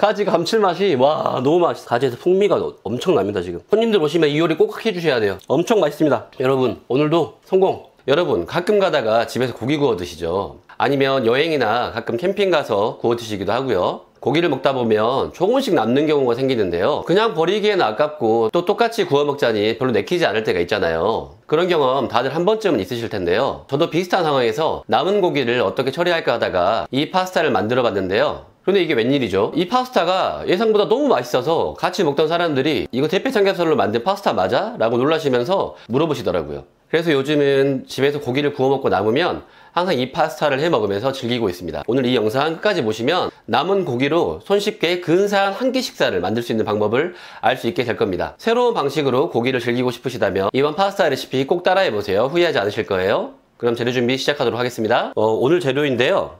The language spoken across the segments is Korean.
가지 감칠맛이 와 너무 맛있어. 가지에서 풍미가 엄청납니다. 지금 손님들 오시면 이 요리 꼭 해주셔야 돼요. 엄청 맛있습니다. 여러분 오늘도 성공. 여러분 가끔 가다가 집에서 고기 구워 드시죠. 아니면 여행이나 가끔 캠핑 가서 구워 드시기도 하고요. 고기를 먹다 보면 조금씩 남는 경우가 생기는데요. 그냥 버리기에는 아깝고 또 똑같이 구워 먹자니 별로 내키지 않을 때가 있잖아요. 그런 경험 다들 한 번쯤은 있으실 텐데요. 저도 비슷한 상황에서 남은 고기를 어떻게 처리할까 하다가 이 파스타를 만들어 봤는데요. 근데 이게 웬일이죠? 이 파스타가 예상보다 너무 맛있어서 같이 먹던 사람들이 이거 대패 삼겹살로 만든 파스타 맞아? 라고 놀라시면서 물어보시더라고요. 그래서 요즘은 집에서 고기를 구워 먹고 남으면 항상 이 파스타를 해 먹으면서 즐기고 있습니다. 오늘 이 영상 끝까지 보시면 남은 고기로 손쉽게 근사한 한 끼 식사를 만들 수 있는 방법을 알 수 있게 될 겁니다. 새로운 방식으로 고기를 즐기고 싶으시다면 이번 파스타 레시피 꼭 따라해 보세요. 후회하지 않으실 거예요. 그럼 재료 준비 시작하도록 하겠습니다. 오늘 재료인데요.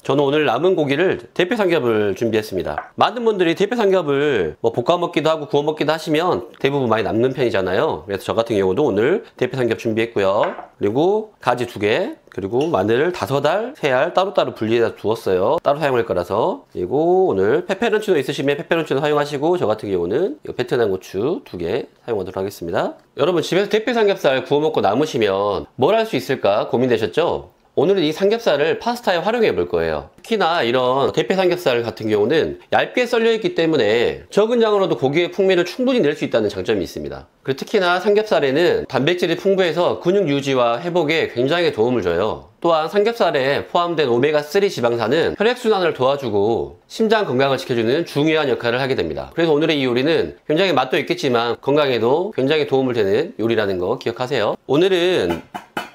저는 오늘 남은 고기를 대패 삼겹을 준비했습니다. 많은 분들이 대패 삼겹을 볶아 먹기도 하고 구워 먹기도 하시면 대부분 많이 남는 편이잖아요. 그래서 저 같은 경우도 오늘 대패 삼겹 준비했고요. 그리고 가지 2개, 그리고 마늘 5알, 3알 따로따로 분리해서 두었어요. 따로 사용할 거라서. 그리고 오늘 페페론치노 있으시면 페페론치노 사용하시고 저 같은 경우는 베트남 고추 2개 사용하도록 하겠습니다. 여러분 집에서 대패 삼겹살 구워 먹고 남으시면 뭘 할 수 있을까 고민되셨죠? 오늘은 이 삼겹살을 파스타에 활용해 볼 거예요. 특히나 이런 대패 삼겹살 같은 경우는 얇게 썰려 있기 때문에 적은 양으로도 고기의 풍미를 충분히 낼 수 있다는 장점이 있습니다. 그리고 특히나 삼겹살에는 단백질이 풍부해서 근육 유지와 회복에 굉장히 도움을 줘요. 또한 삼겹살에 포함된 오메가3 지방산은 혈액순환을 도와주고 심장 건강을 지켜주는 중요한 역할을 하게 됩니다. 그래서 오늘의 이 요리는 굉장히 맛도 있겠지만 건강에도 굉장히 도움을 되는 요리라는 거 기억하세요. 오늘은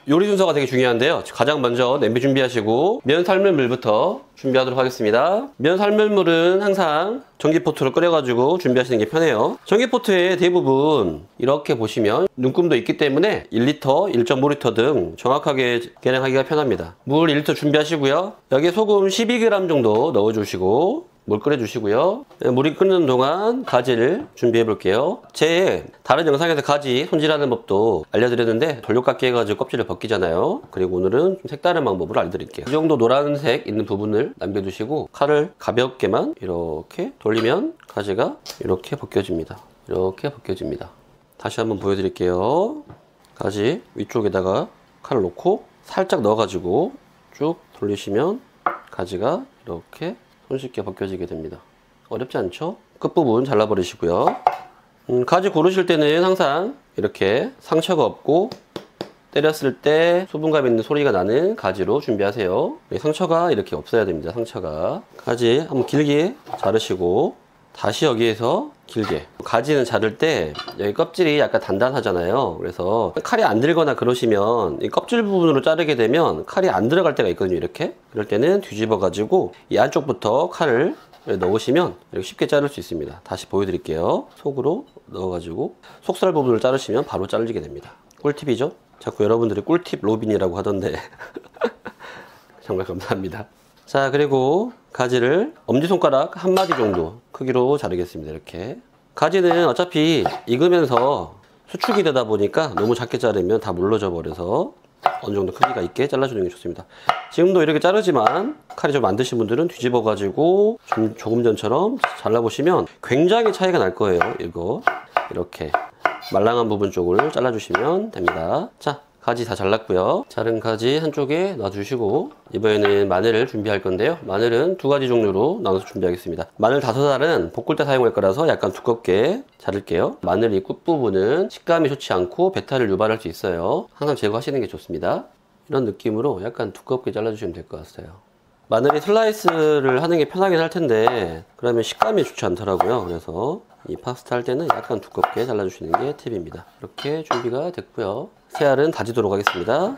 요리 순서가 되게 중요한데요. 가장 먼저 냄비 준비하시고 면 삶을 물부터 준비하도록 하겠습니다. 면 삶을 물은 항상 전기포트로 끓여가지고 준비하시는 게 편해요. 전기포트에 대부분 이렇게 보시면 눈금도 있기 때문에 1리터, 1.5리터 등 정확하게 계량하기가 편합니다. 물 1리터 준비하시고요. 여기에 소금 12g 정도 넣어주시고 물 끓여주시고요. 물이 끓는 동안 가지를 준비해 볼게요. 제 다른 영상에서 가지 손질하는 법도 알려드렸는데 돌려깎기 해가지고 껍질을 벗기잖아요. 그리고 오늘은 좀 색다른 방법으로 알려드릴게요. 이 정도 노란색 있는 부분을 남겨두시고 칼을 가볍게만 이렇게 돌리면 가지가 이렇게 벗겨집니다. 이렇게 벗겨집니다. 다시 한번 보여드릴게요. 가지 위쪽에다가 칼을 놓고 살짝 넣어가지고 쭉 돌리시면 가지가 이렇게 손쉽게 벗겨지게 됩니다. 어렵지 않죠? 끝부분 잘라버리시고요. 가지 고르실 때는 항상 이렇게 상처가 없고 때렸을 때 수분감 있는 소리가 나는 가지로 준비하세요. 상처가 이렇게 없어야 됩니다. 상처가. 가지 한번 길게 자르시고 다시 여기에서 길게. 가지는 자를 때 여기 껍질이 약간 단단하잖아요. 그래서 칼이 안 들거나 그러시면 이 껍질 부분으로 자르게 되면 칼이 안 들어갈 때가 있거든요. 이렇게. 그럴 때는 뒤집어 가지고 이 안쪽부터 칼을 넣으시면 이렇게 쉽게 자를 수 있습니다. 다시 보여드릴게요. 속으로 넣어가지고 속살 부분을 자르시면 바로 잘리게 됩니다. 꿀팁이죠? 자꾸 여러분들이 꿀팁 로빈이라고 하던데 정말 감사합니다. 자, 그리고 가지를 엄지손가락 한 마디 정도 크기로 자르겠습니다. 이렇게. 가지는 어차피 익으면서 수축이 되다 보니까 너무 작게 자르면 다 물러져 버려서 어느 정도 크기가 있게 잘라주는 게 좋습니다. 지금도 이렇게 자르지만 칼이 좀 안 드신 분들은 뒤집어 가지고 좀 조금 전처럼 잘라보시면 굉장히 차이가 날 거예요. 이거 이렇게 말랑한 부분 쪽을 잘라주시면 됩니다. 자, 가지 다 잘랐고요. 자른 가지 한쪽에 놔주시고 이번에는 마늘을 준비할 건데요. 마늘은 2가지 종류로 나눠서 준비하겠습니다. 마늘 5알은 볶을 때 사용할 거라서 약간 두껍게 자를게요. 마늘 이 끝부분은 식감이 좋지 않고 배탈을 유발할 수 있어요. 항상 제거하시는 게 좋습니다. 이런 느낌으로 약간 두껍게 잘라주시면 될 것 같아요. 마늘이 슬라이스를 하는 게 편하긴 할 텐데 그러면 식감이 좋지 않더라고요. 그래서 이 파스타 할 때는 약간 두껍게 잘라주시는 게 팁입니다. 이렇게 준비가 됐고요. 새알은 다지도록 하겠습니다.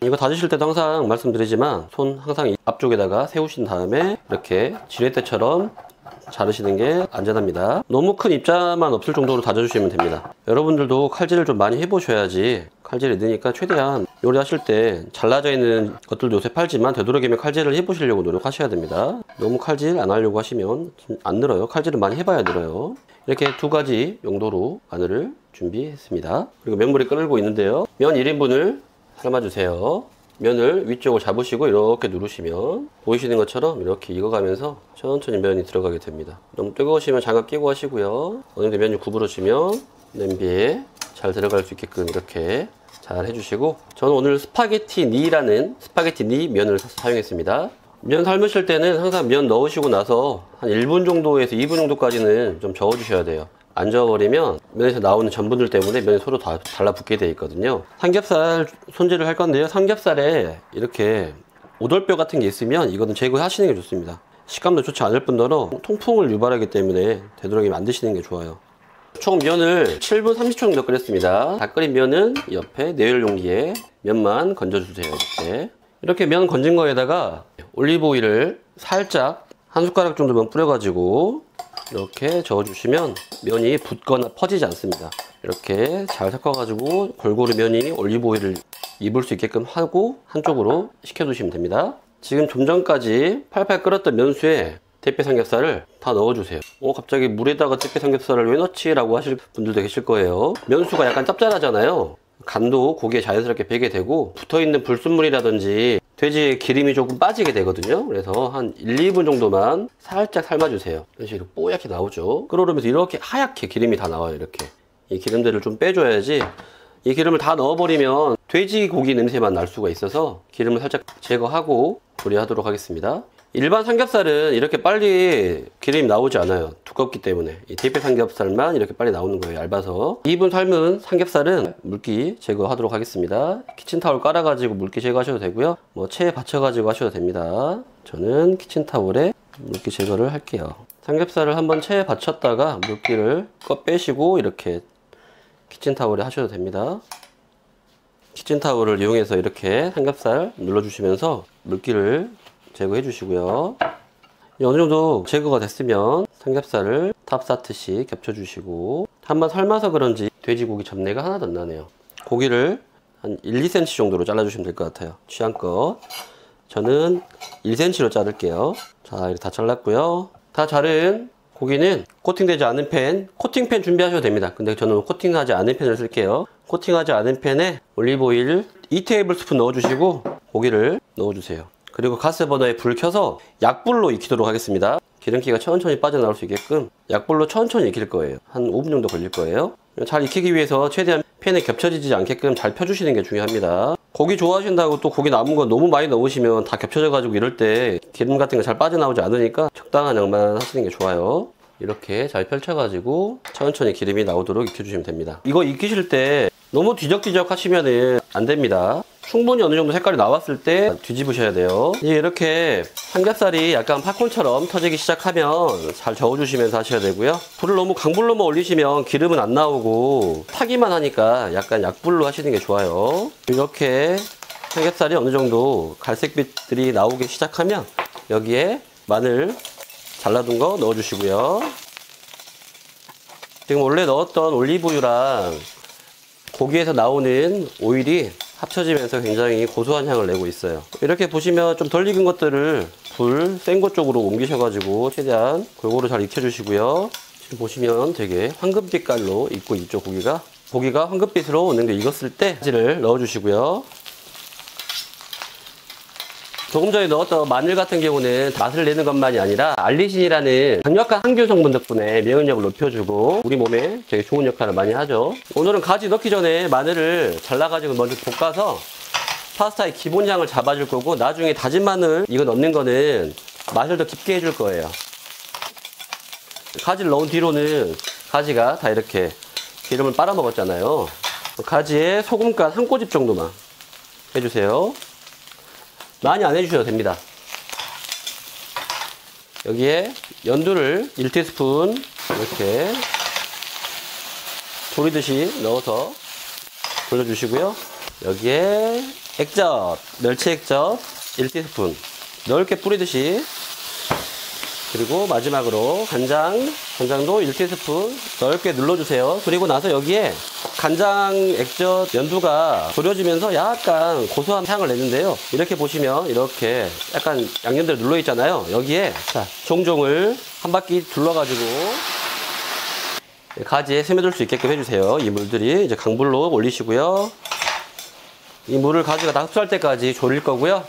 이거 다지실 때도 항상 말씀드리지만 손 항상 앞쪽에다가 세우신 다음에 이렇게 지렛대처럼 자르시는 게 안전합니다. 너무 큰 입자만 없을 정도로 다져주시면 됩니다. 여러분들도 칼질을 좀 많이 해보셔야지. 칼질이 느니까 최대한 요리하실 때 잘라져 있는 것들도 요새 팔지만 되도록이면 칼질을 해보시려고 노력하셔야 됩니다. 너무 칼질 안 하려고 하시면 안 늘어요. 칼질을 많이 해봐야 늘어요. 이렇게 2가지 용도로 마늘을 준비했습니다. 그리고 면물이 끓고 있는데요. 면 1인분을 삶아주세요. 면을 위쪽을 잡으시고 이렇게 누르시면 보이시는 것처럼 이렇게 익어가면서 천천히 면이 들어가게 됩니다. 너무 뜨거우시면 장갑 끼고 하시고요. 어느 정도 면이 구부러지면 냄비에 잘 들어갈 수 있게끔 이렇게 잘 해주시고, 저는 오늘 스파게티 니라는 스파게티 니 면을 사용했습니다. 면 삶으실 때는 항상 면 넣으시고 나서 한 1분 정도에서 2분 정도까지는 좀 저어주셔야 돼요. 안 저어버리면 면에서 나오는 전분들 때문에 면이 서로 다 달라붙게 되어 있거든요. 삼겹살 손질을 할 건데요. 삼겹살에 이렇게 오돌뼈 같은 게 있으면 이거는 제거하시는 게 좋습니다. 식감도 좋지 않을 뿐더러 통풍을 유발하기 때문에 되도록이면 안 드시는 게 좋아요. 총 면을 7분 30초 정도 끓였습니다. 다 끓인 면은 옆에 내열 용기에 면만 건져주세요. 이렇게 면 건진 거에다가 올리브 오일을 살짝 한 숟가락 정도만 뿌려가지고 이렇게 저어주시면 면이 붓거나 퍼지지 않습니다. 이렇게 잘 섞어가지고 골고루 면이 올리브 오일을 입을 수 있게끔 하고 한쪽으로 식혀두시면 됩니다. 지금 좀 전까지 팔팔 끓었던 면수에 대패 삼겹살을 다 넣어주세요. 갑자기 물에다가 대패 삼겹살을 왜 넣지? 라고 하실 분들도 계실 거예요. 면수가 약간 짭짤하잖아요. 간도 고기에 자연스럽게 배게 되고 붙어있는 불순물이라든지 돼지의 기름이 조금 빠지게 되거든요. 그래서 한 1, 2분 정도만 살짝 삶아주세요. 이런 식으로 뽀얗게 나오죠. 끓어오면서 이렇게 하얗게 기름이 다 나와요. 이렇게 이 기름들을 좀 빼줘야지, 이 기름을 다 넣어버리면 돼지고기 냄새만 날 수가 있어서 기름을 살짝 제거하고 조리하도록 하겠습니다. 일반 삼겹살은 이렇게 빨리 기름이 나오지 않아요. 두껍기 때문에. 이 대패 삼겹살만 이렇게 빨리 나오는 거예요. 얇아서. 2분 삶은 삼겹살은 물기 제거하도록 하겠습니다. 키친타올 깔아가지고 물기 제거하셔도 되고요. 체에 받쳐가지고 하셔도 됩니다. 저는 키친타올에 물기 제거를 할게요. 삼겹살을 한번 체에 받쳤다가 물기를 빼시고 이렇게 키친타올에 하셔도 됩니다. 키친타올을 이용해서 이렇게 삼겹살 눌러주시면서 물기를 제거해 주시고요. 어느 정도 제거가 됐으면 삼겹살을 탑사트씩 겹쳐 주시고, 한번 삶아서 그런지 돼지고기 잡내가 하나도 안 나네요. 고기를 한 1, 2cm 정도로 잘라 주시면 될 것 같아요. 취향껏. 저는 1cm로 자를게요. 자, 이렇게 다 잘랐고요. 다 자른 고기는 코팅되지 않은 팬, 코팅팬 준비하셔도 됩니다. 근데 저는 코팅하지 않은 팬을 쓸게요. 코팅하지 않은 팬에 올리브오일 2테이블스푼 넣어주시고 고기를 넣어주세요. 그리고 가스버너에 불 켜서 약불로 익히도록 하겠습니다. 기름기가 천천히 빠져나올 수 있게끔 약불로 천천히 익힐 거예요. 한 5분 정도 걸릴 거예요. 잘 익히기 위해서 최대한 팬에 겹쳐지지 않게끔 잘 펴주시는 게 중요합니다. 고기 좋아하신다고 또 고기 남은 거 너무 많이 넣으시면 다 겹쳐져 가지고 이럴 때 기름 같은 거 잘 빠져나오지 않으니까 적당한 양만 하시는 게 좋아요. 이렇게 잘 펼쳐가지고 천천히 기름이 나오도록 익혀주시면 됩니다. 이거 익히실 때 너무 뒤적뒤적 하시면 안 됩니다. 충분히 어느 정도 색깔이 나왔을 때 뒤집으셔야 돼요. 이렇게 삼겹살이 약간 팝콘처럼 터지기 시작하면 잘 저어주시면서 하셔야 되고요. 불을 너무 강불로만 올리시면 기름은 안 나오고 타기만 하니까 약간 약불로 하시는 게 좋아요. 이렇게 삼겹살이 어느 정도 갈색빛들이 나오기 시작하면 여기에 마늘 잘라둔 거 넣어주시고요. 지금 원래 넣었던 올리브유랑 고기에서 나오는 오일이 합쳐지면서 굉장히 고소한 향을 내고 있어요. 이렇게 보시면 좀 덜 익은 것들을 불 센 곳 쪽으로 옮기셔가지고 최대한 골고루 잘 익혀주시고요. 지금 보시면 되게 황금빛깔로 익고 있죠. 고기가 황금빛으로 어느 정도 익었을 때 바지를 넣어주시고요. 조금 전에 넣었던 마늘 같은 경우는 맛을 내는 것만이 아니라 알리신이라는 강력한 항균 성분 덕분에 면역력을 높여주고 우리 몸에 되게 좋은 역할을 많이 하죠. 오늘은 가지 넣기 전에 마늘을 잘라가지고 먼저 볶아서 파스타의 기본 향을 잡아줄 거고, 나중에 다진 마늘 이거 넣는 거는 맛을 더 깊게 해줄 거예요. 가지를 넣은 뒤로는 가지가 다 이렇게 기름을 빨아먹었잖아요. 가지에 소금간 한 꼬집 정도만 해주세요. 많이 안 해주셔도 됩니다. 여기에 연두를 1티스푼 이렇게 조리듯이 넣어서 돌려주시고요. 여기에 액젓, 멸치 액젓 1티스푼 넓게 뿌리듯이, 그리고 마지막으로 간장도 1티스푼 넓게 눌러주세요. 그리고 나서 여기에 간장, 액젓, 연두가 졸여지면서 약간 고소한 향을 내는데요. 이렇게 보시면 이렇게 약간 양념들 눌러 있잖아요. 여기에 종종을 한 바퀴 둘러가지고 가지에 스며들 수 있게끔 해주세요. 이 물들이 이제 강불로 올리시고요. 이 물을 가지가 다 흡수할 때까지 졸일 거고요.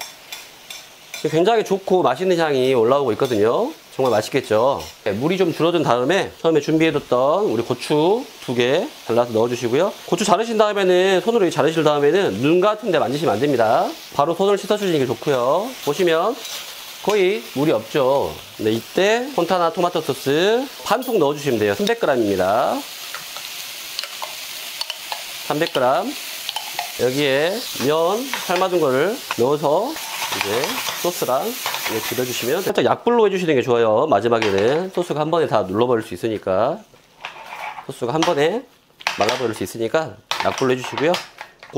굉장히 좋고 맛있는 향이 올라오고 있거든요. 정말 맛있겠죠. 네, 물이 좀 줄어든 다음에 처음에 준비해뒀던 우리 고추 2개 잘라서 넣어주시고요. 고추 자르신 다음에는 손으로 자르실 다음에는 눈 같은 데 만지시면 안 됩니다. 바로 손을 씻어주시는 게 좋고요. 보시면 거의 물이 없죠. 네, 이때 폰타나 토마토 소스 반 통 넣어주시면 돼요. 300g입니다. 300g. 여기에 면 삶아둔 거를 넣어서 이제 소스랑 이렇게 비벼주시면 살짝 약불로 해주시는 게 좋아요. 마지막에는 소스가 한 번에 다 눌러버릴 수 있으니까, 소스가 한 번에 말라버릴 수 있으니까 약불로 해주시고요.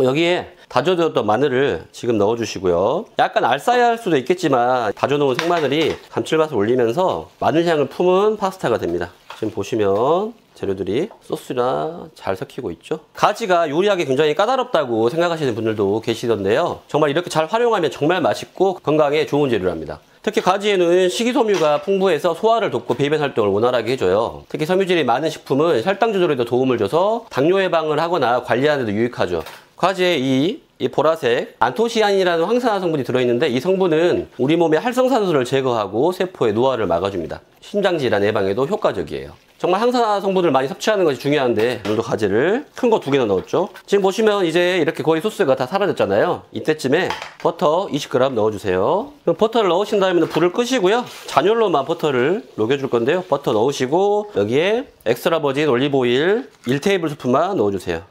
여기에 다져두었던 마늘을 지금 넣어주시고요. 약간 알싸할 수도 있겠지만 다져놓은 생마늘이 감칠맛을 올리면서 마늘향을 품은 파스타가 됩니다. 지금 보시면 재료들이 소스랑 잘 섞이고 있죠. 가지가 요리하기 굉장히 까다롭다고 생각하시는 분들도 계시던데요. 정말 이렇게 잘 활용하면 정말 맛있고 건강에 좋은 재료랍니다. 특히 가지에는 식이섬유가 풍부해서 소화를 돕고 배변 활동을 원활하게 해줘요. 특히 섬유질이 많은 식품은 혈당 조절에도 도움을 줘서 당뇨 예방을 하거나 관리하는 데도 유익하죠. 가지에 이 보라색 안토시아닌이라는 항산화 성분이 들어있는데, 이 성분은 우리 몸의 활성산소를 제거하고 세포의 노화를 막아줍니다. 심장질환 예방에도 효과적이에요. 정말 항산화 성분을 많이 섭취하는 것이 중요한데, 오늘도 가지를 큰 거 2개나 넣었죠. 지금 보시면 이제 이렇게 거의 소스가 다 사라졌잖아요. 이때쯤에 버터 20g 넣어주세요. 그럼 버터를 넣으신 다음에 불을 끄시고요. 잔열로만 버터를 녹여줄 건데요. 버터 넣으시고 여기에 엑스트라 버진 올리브오일 1테이블스푼만 넣어주세요.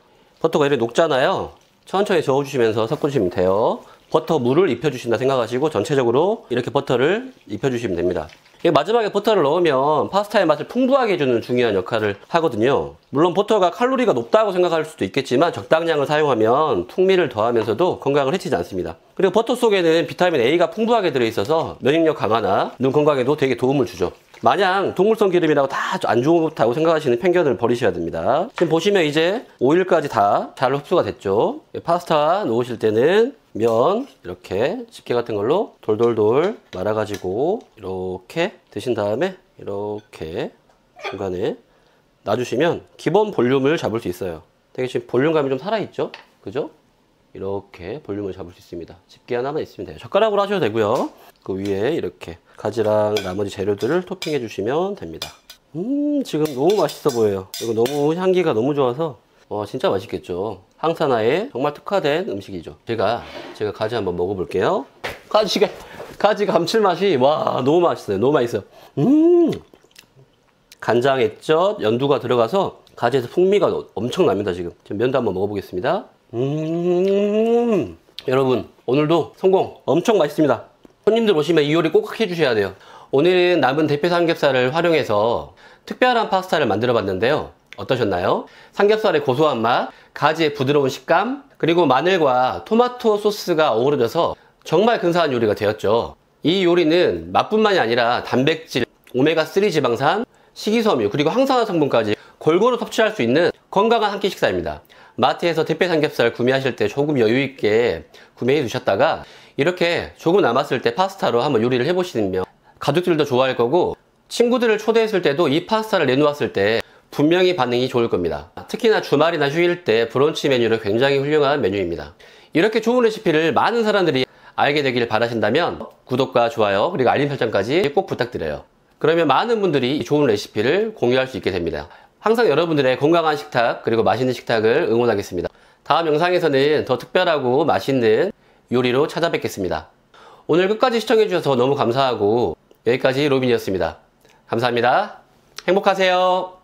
버터가 이렇게 녹잖아요. 천천히 저어주시면서 섞어주시면 돼요. 버터 물을 입혀주신다 생각하시고 전체적으로 이렇게 버터를 입혀주시면 됩니다. 마지막에 버터를 넣으면 파스타의 맛을 풍부하게 해주는 중요한 역할을 하거든요. 물론 버터가 칼로리가 높다고 생각할 수도 있겠지만 적당량을 사용하면 풍미를 더하면서도 건강을 해치지 않습니다. 그리고 버터 속에는 비타민 A가 풍부하게 들어있어서 면역력 강화나 눈 건강에도 되게 도움을 주죠. 마냥 동물성 기름이라고 다 안 좋다고 생각하시는 편견을 버리셔야 됩니다. 지금 보시면 이제 오일까지 다 잘 흡수가 됐죠. 파스타 놓으실 때는 면 이렇게 집게 같은 걸로 돌돌돌 말아가지고 이렇게 드신 다음에 이렇게 중간에 놔주시면 기본 볼륨을 잡을 수 있어요. 되게 지금 볼륨감이 좀 살아있죠? 그죠? 이렇게 볼륨을 잡을 수 있습니다. 집게 하나만 있으면 돼요. 젓가락으로 하셔도 되고요. 그 위에 이렇게 가지랑 나머지 재료들을 토핑해 주시면 됩니다. 지금 너무 맛있어 보여요. 이거 너무 향기가 너무 좋아서 진짜 맛있겠죠. 항산화에 정말 특화된 음식이죠. 제가 가지 한번 먹어볼게요. 가지 감칠맛이 와 너무 맛있어요. 너무 맛있어요. 간장, 액젓, 연두가 들어가서 가지에서 풍미가 엄청납니다. 지금 면도 한번 먹어보겠습니다. 여러분 오늘도 성공 엄청 맛있습니다. 손님들 오시면 이 요리 꼭 해주셔야 돼요. 오늘은 남은 대패 삼겹살을 활용해서 특별한 파스타를 만들어 봤는데요. 어떠셨나요? 삼겹살의 고소한 맛, 가지의 부드러운 식감, 그리고 마늘과 토마토 소스가 어우러져서 정말 근사한 요리가 되었죠. 이 요리는 맛뿐만이 아니라 단백질, 오메가3 지방산, 식이섬유, 그리고 항산화 성분까지 골고루 섭취할 수 있는 건강한 한 끼 식사입니다. 마트에서 대패 삼겹살 구매하실 때 조금 여유있게 구매해 두셨다가 이렇게 조금 남았을 때 파스타로 한번 요리를 해보시면 가족들도 좋아할 거고, 친구들을 초대했을 때도 이 파스타를 내놓았을 때 분명히 반응이 좋을 겁니다. 특히나 주말이나 휴일 때 브런치 메뉴로 굉장히 훌륭한 메뉴입니다. 이렇게 좋은 레시피를 많은 사람들이 알게 되길 바라신다면 구독과 좋아요 그리고 알림 설정까지 꼭 부탁드려요. 그러면 많은 분들이 좋은 레시피를 공유할 수 있게 됩니다. 항상 여러분들의 건강한 식탁 그리고 맛있는 식탁을 응원하겠습니다. 다음 영상에서는 더 특별하고 맛있는 요리로 찾아뵙겠습니다. 오늘 끝까지 시청해주셔서 너무 감사하고 여기까지 로빈이었습니다. 감사합니다. 행복하세요.